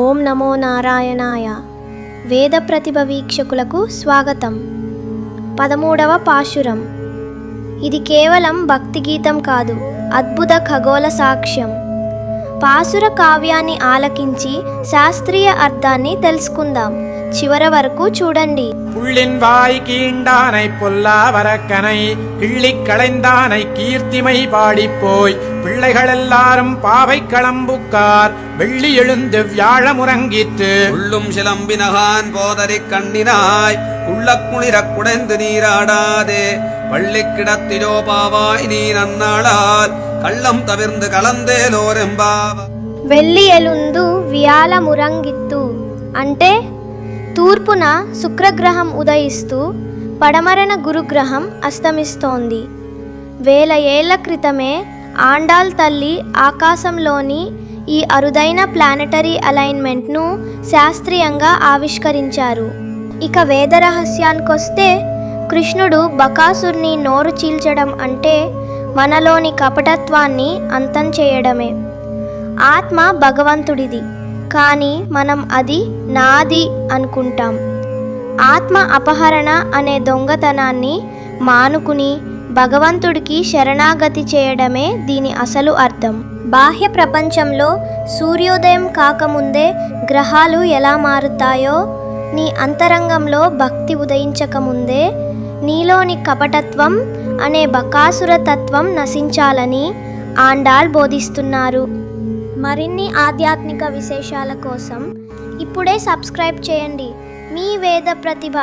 ఓం నమో నారాయణాయ. వేద ప్రతిభ వీక్షకులకు స్వాగతం. 13వ పాశురం. ఇది కేవలం భక్తి గీతం కాదు, అద్భుత ఖగోళ సాక్ష్యం. పాసుర కావ్యాన్ని ఆలకించి శాస్త్రీయ అర్థాన్ని తెలుసుకుందాం. చివరి వరకు చూడండి. புள்ளின் வாய் கீண்டானை பொல்லாவரக்கனை கிள்ளிக் களைந்தானை கீர்த்திமை பாடிப்போய் பிள்ளைகள் எல்லாரும் பாவை களம்புக்கார் வெள்ளி எழுந்து வியாழமுறங்கிற்று உள்ளும் சிலம்பினகான் போதறி கண்ணினாய் உள்ளக்குளிரக் குடைந்து நீராடாதே பள்ளி கிடத்திலோ பாவாய் நீ நன்னாளால் கள்ளம் தவிர்ந்து கலந்தேலோరెంబావ. వెల్లి ఎలుందు వ్యాళమురంగిత్తు అంటే తూర్పున శుక్రగ్రహం ఉదయిస్తూ పడమరన గురుగ్రహం అస్తమిస్తోంది. వేల ఏళ్ల క్రితమే ఆండాల్ తల్లి ఆకాశంలోని ఈ అరుదైన ప్లానెటరీ అలైన్మెంట్ను శాస్త్రీయంగా ఆవిష్కరించారు. ఇక వేద రహస్యానికొస్తే కృష్ణుడు బకాసుర్ని నోరు చీల్చడం అంటే మనలోని కపటత్వాన్ని అంతం చేయడమే. ఆత్మ భగవంతుడిది, కానీ మనం అది నాది అనుకుంటాం. ఆత్మ అపహరణ అనే దొంగతనాన్ని మానుకుని భగవంతుడికి శరణాగతి చేయడమే దీని అసలు అర్థం. బాహ్య ప్రపంచంలో సూర్యోదయం కాకముందే గ్రహాలు ఎలా మారుతాయో, నీ అంతరంగంలో భక్తి ఉదయించకముందే నీలోని కపటత్వం అనే బకాసుర తత్వం నశించాలని ఆండాల్ బోధిస్తున్నారు. మరిన్ని ఆధ్యాత్మిక విశేషాల కోసం ఇప్పుడే సబ్స్క్రైబ్ చేయండి. మీ వేద ప్రతిభ.